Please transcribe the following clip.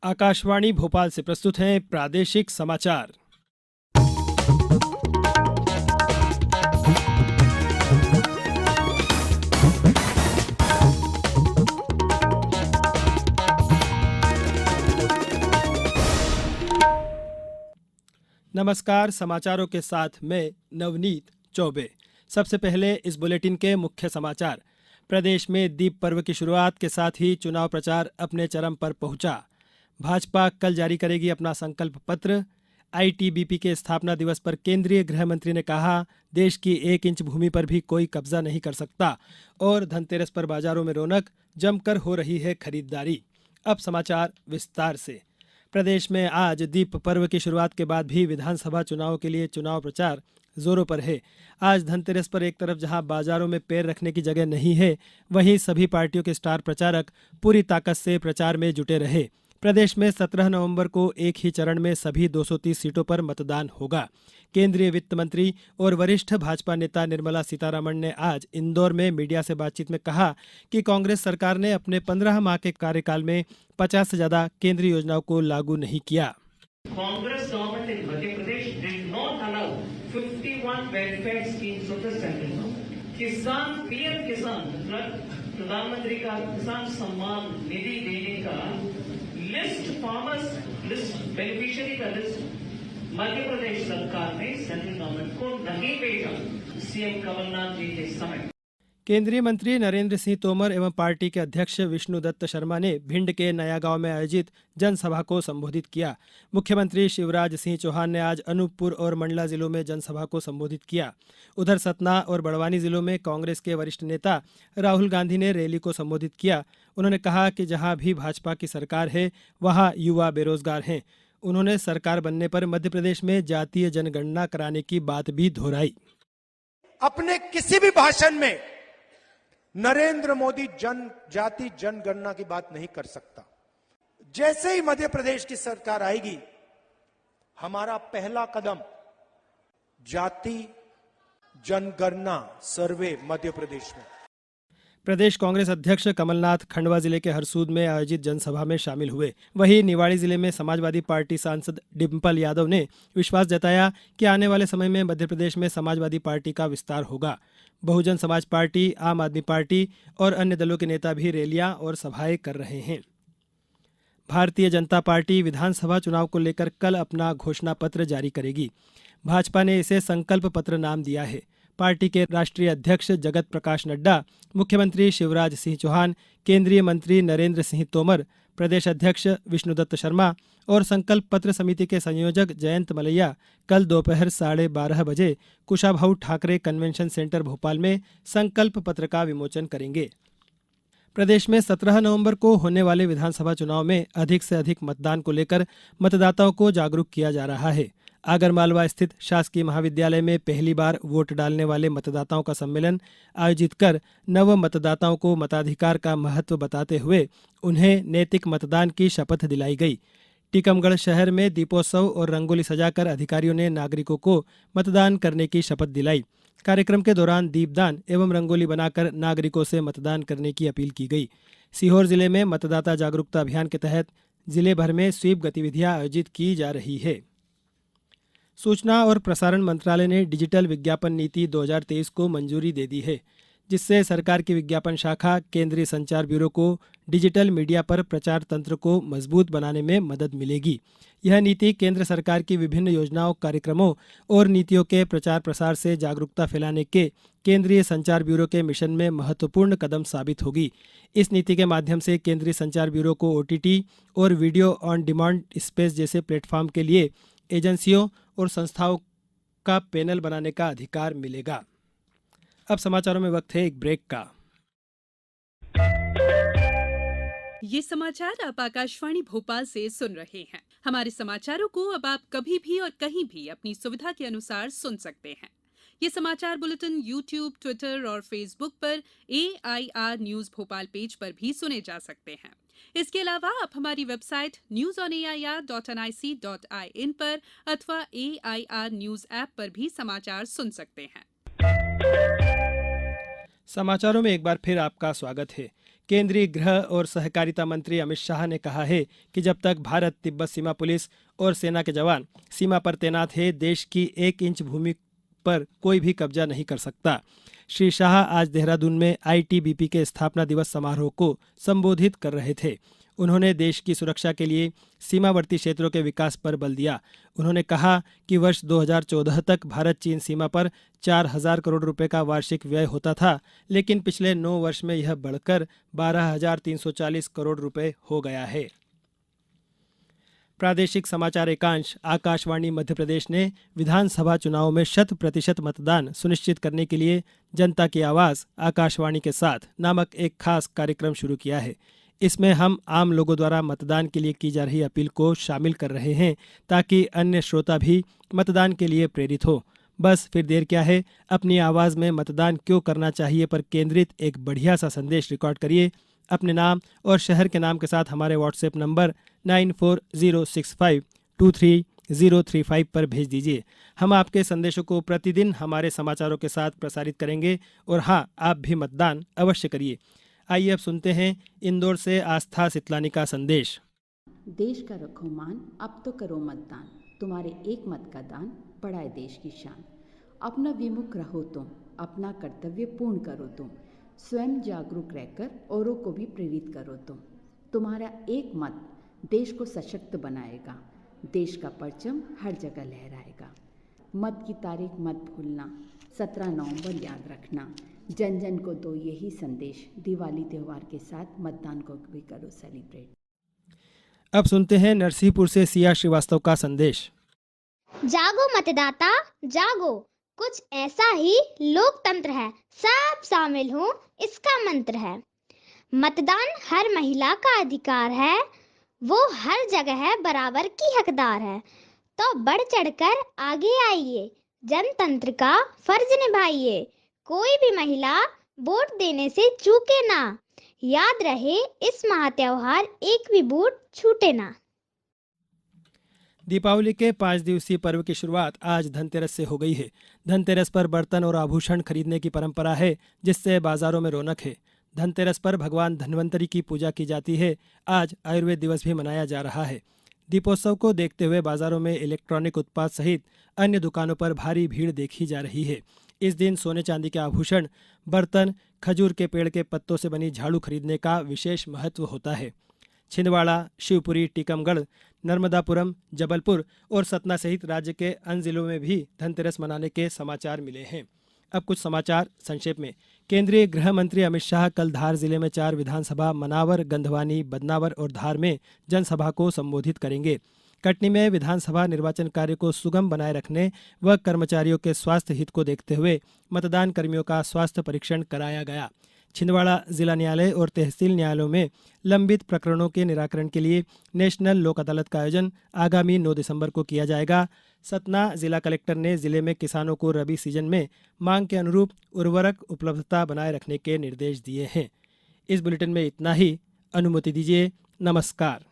आकाशवाणी भोपाल से प्रस्तुत हैं प्रादेशिक समाचार। नमस्कार, समाचारों के साथ मैं नवनीत चौबे। सबसे पहले इस बुलेटिन के मुख्य समाचार। प्रदेश में दीप पर्व की शुरुआत के साथ ही चुनाव प्रचार अपने चरम पर पहुंचा। भाजपा कल जारी करेगी अपना संकल्प पत्र। आईटीबीपी के स्थापना दिवस पर केंद्रीय गृह मंत्री ने कहा, देश की 1 इंच भूमि पर भी कोई कब्जा नहीं कर सकता। और धनतेरस पर बाजारों में रौनक, जमकर हो रही है खरीदारी। अब समाचार विस्तार से। प्रदेश में आज दीप पर्व की शुरुआत के बाद भी विधानसभा चुनाव के लिए चुनाव प्रचार जोरों पर है। आज धनतेरस पर एक तरफ जहां बाजारों में पैर रखने की जगह नहीं है, वहीं सभी पार्टियों के स्टार प्रचारक पूरी ताकत से प्रचार में जुटे रहे। प्रदेश में 17 नवंबर को एक ही चरण में सभी 230 सीटों पर मतदान होगा। केंद्रीय वित्त मंत्री और वरिष्ठ भाजपा नेता निर्मला सीतारमण ने आज इंदौर में मीडिया से बातचीत में कहा कि कांग्रेस सरकार ने अपने 15 माह के कार्यकाल में 50 से ज्यादा केंद्रीय योजनाओं को लागू नहीं किया। Congress government in Madhya Pradesh did not allow 51 welfare schemes of the central government. किसान पीएम किसान प्रधानमंत्री का किसान सम्मान निधि देने का लिस्ट, फार्मर्स लिस्ट, बेनिफिशियरी का लिस्ट मध्य प्रदेश सरकार ने सेंट्रल गवर्नमेंट को नहीं भेजा। सीएम कमलनाथ जी के समय केंद्रीय मंत्री नरेंद्र सिंह तोमर एवं पार्टी के अध्यक्ष विष्णुदत्त शर्मा ने भिंड के नया गांव में आयोजित जनसभा को संबोधित किया। मुख्यमंत्री शिवराज सिंह चौहान ने आज अनूपपुर और मंडला जिलों में जनसभा को संबोधित किया। उधर सतना और बड़वानी जिलों में कांग्रेस के वरिष्ठ नेता राहुल गांधी ने रैली को संबोधित किया। उन्होंने कहा कि जहां भी भाजपा की सरकार है, वहां युवा बेरोजगार हैं। उन्होंने सरकार बनने पर मध्य प्रदेश में जातीय जनगणना कराने की बात भी दोहराई। अपने किसी भी भाषण में नरेंद्र मोदी जाति जनगणना की बात नहीं कर सकता। जैसे ही मध्य प्रदेश की सरकार आएगी, हमारा पहला कदम जाति जनगणना सर्वे मध्य प्रदेश में। प्रदेश कांग्रेस अध्यक्ष कमलनाथ खंडवा जिले के हरसूद में आयोजित जनसभा में शामिल हुए। वहीं निवाड़ी जिले में समाजवादी पार्टी सांसद डिम्पल यादव ने विश्वास जताया कि आने वाले समय में मध्य प्रदेश में समाजवादी पार्टी का विस्तार होगा। बहुजन समाज पार्टी, आम आदमी पार्टी और अन्य दलों के नेता भी रैलियां और सभाएं कर रहे हैं। भारतीय जनता पार्टी विधानसभा चुनाव को लेकर कल अपना घोषणा पत्र जारी करेगी। भाजपा ने इसे संकल्प पत्र नाम दिया है। पार्टी के राष्ट्रीय अध्यक्ष जगत प्रकाश नड्डा, मुख्यमंत्री शिवराज सिंह चौहान, केंद्रीय मंत्री नरेंद्र सिंह तोमर, प्रदेश अध्यक्ष विष्णुदत्त शर्मा और संकल्प पत्र समिति के संयोजक जयंत मलैया कल दोपहर 12:30 बजे कुशाभाऊ ठाकरे कन्वेंशन सेंटर भोपाल में संकल्प पत्र का विमोचन करेंगे। प्रदेश में 17 नवंबर को होने वाले विधानसभा चुनाव में अधिक से अधिक मतदान को लेकर मतदाताओं को जागरूक किया जा रहा है। आगरमालवा स्थित शासकीय महाविद्यालय में पहली बार वोट डालने वाले मतदाताओं का सम्मेलन आयोजित कर नव मतदाताओं को मताधिकार का महत्व बताते हुए उन्हें नैतिक मतदान की शपथ दिलाई गई। टीकमगढ़ शहर में दीपोत्सव और रंगोली सजाकर अधिकारियों ने नागरिकों को मतदान करने की शपथ दिलाई। कार्यक्रम के दौरान दीपदान एवं रंगोली बनाकर नागरिकों से मतदान करने की अपील की गई। सीहोर जिले में मतदाता जागरूकता अभियान के तहत जिले भर में स्वीप गतिविधियां आयोजित की जा रही है। सूचना और प्रसारण मंत्रालय ने डिजिटल विज्ञापन नीति 2023 को मंजूरी दे दी है, जिससे सरकार की विज्ञापन शाखा केंद्रीय संचार ब्यूरो को डिजिटल मीडिया पर प्रचार तंत्र को मजबूत बनाने में मदद मिलेगी। यह नीति केंद्र सरकार की विभिन्न योजनाओं, कार्यक्रमों और नीतियों के प्रचार प्रसार से जागरूकता फैलाने के केंद्रीय संचार ब्यूरो के मिशन में महत्वपूर्ण कदम साबित होगी। इस नीति के माध्यम से केंद्रीय संचार ब्यूरो को OTT और वीडियो ऑन डिमांड स्पेस जैसे प्लेटफॉर्म के लिए एजेंसियों और संस्थाओं का पैनल बनाने का अधिकार मिलेगा। अब समाचारों में वक्त है एक ब्रेक का। ये समाचार आप आकाशवाणी भोपाल से सुन रहे हैं। हमारे समाचारों को अब आप कभी भी और कहीं भी अपनी सुविधा के अनुसार सुन सकते हैं। ये समाचार बुलेटिन YouTube, ट्विटर और फेसबुक पर AIR न्यूज भोपाल पेज पर भी सुने जा सकते हैं। इसके अलावा आप हमारी वेबसाइट newsonair.nic.in पर अथवा AIR न्यूज ऐप पर भी समाचार सुन सकते हैं। समाचारों में एक बार फिर आपका स्वागत है। केंद्रीय गृह और सहकारिता मंत्री अमित शाह ने कहा है कि जब तक भारत तिब्बत सीमा पुलिस और सेना के जवान सीमा पर तैनात है, देश की 1 इंच भूमि पर कोई भी कब्जा नहीं कर सकता। श्री शाह आज देहरादून में आईटीबीपी के स्थापना दिवस समारोह को संबोधित कर रहे थे। उन्होंने देश की सुरक्षा के लिए सीमावर्ती क्षेत्रों के विकास पर बल दिया। उन्होंने कहा कि वर्ष 2014 तक भारत चीन सीमा पर 4,000 करोड़ रुपए का वार्षिक व्यय होता था, लेकिन पिछले 9 वर्ष में यह बढ़कर 12,340 करोड़ रुपए हो गया है। प्रादेशिक समाचार एकांश आकाशवाणी मध्य प्रदेश ने विधानसभा चुनाव में 100% मतदान सुनिश्चित करने के लिए जनता की आवाज़ आकाशवाणी के साथ नामक एक खास कार्यक्रम शुरू किया है। इसमें हम आम लोगों द्वारा मतदान के लिए की जा रही अपील को शामिल कर रहे हैं ताकि अन्य श्रोता भी मतदान के लिए प्रेरित हो। बस फिर देर क्या है, अपनी आवाज़ में मतदान क्यों करना चाहिए पर केंद्रित एक बढ़िया सा संदेश रिकॉर्ड करिए। अपने नाम और शहर के नाम के साथ हमारे व्हाट्सएप नंबर 9406523035 पर भेज दीजिए। हम आपके संदेशों को प्रतिदिन हमारे समाचारों के साथ प्रसारित करेंगे और हाँ, आप भी मतदान अवश्य करिए। आइए अब सुनते हैं इंदौर से आस्था सितलानी का संदेश। देश का रखो मान, अब तो करो मतदान, तुम्हारे एक मत का दान बढ़ाए देश की शान। अपना विमुख रहो तुम, अपना कर्तव्य पूर्ण करो तुम, स्वयं जागरूक रहकर औरों को भी प्रेरित करो तुम। तुम्हारा एक मत देश को सशक्त बनाएगा, देश का परचम हर जगह लहराएगा। मत की तारीख मत भूलना, 17 नवंबर याद रखना। जन जन को दो यही संदेश, दिवाली त्योहार के साथ मतदान को भी करो सेलिब्रेट। अब सुनते हैं नरसिंहपुर से सिया श्रीवास्तव का संदेश। जागो मतदाता जागो, कुछ ऐसा ही लोकतंत्र है, सब शामिल हो इसका मंत्र है। मतदान हर महिला का अधिकार है, वो हर जगह बराबर की हकदार है। तो बढ़ चढ़कर आगे आइए, जनतंत्र का फर्ज निभाइए। कोई भी महिला वोट देने से चूके ना, याद रहे इस महात्योहार एक भी वोट छूटे ना। दीपावली के 5 दिवसीय पर्व की शुरुआत आज धनतेरस से हो गई है। धनतेरस पर बर्तन और आभूषण खरीदने की परंपरा है, जिससे बाजारों में रौनक है। धनतेरस पर भगवान धन्वंतरी की पूजा की जाती है। आज आयुर्वेद दिवस भी मनाया जा रहा है। दीपोत्सव को देखते हुए बाजारों में इलेक्ट्रॉनिक उत्पाद सहित अन्य दुकानों पर भारी भीड़ देखी जा रही है। इस दिन सोने चांदी के आभूषण, बर्तन, खजूर के पेड़ के पत्तों से बनी झाड़ू खरीदने का विशेष महत्व होता है। छिंदवाड़ा, शिवपुरी, टीकमगढ़, नर्मदापुरम, जबलपुर और सतना सहित राज्य के अन्य जिलों में भी धनतेरस मनाने के समाचार मिले हैं। अब कुछ समाचार संक्षेप में। केंद्रीय गृह मंत्री अमित शाह कल धार जिले में 4 विधानसभा मनावर, गंधवानी, बदनावर और धार में जनसभा को संबोधित करेंगे। कटनी में विधानसभा निर्वाचन कार्य को सुगम बनाए रखने व कर्मचारियों के स्वास्थ्य हित को देखते हुए मतदान कर्मियों का स्वास्थ्य परीक्षण कराया गया। छिंदवाड़ा जिला न्यायालय और तहसील न्यायालयों में लंबित प्रकरणों के निराकरण के लिए नेशनल लोक अदालत का आयोजन आगामी 9 दिसंबर को किया जाएगा। सतना जिला कलेक्टर ने जिले में किसानों को रबी सीजन में मांग के अनुरूप उर्वरक उपलब्धता बनाए रखने के निर्देश दिए हैं। इस बुलेटिन में इतना ही। अनुमति दीजिए। नमस्कार।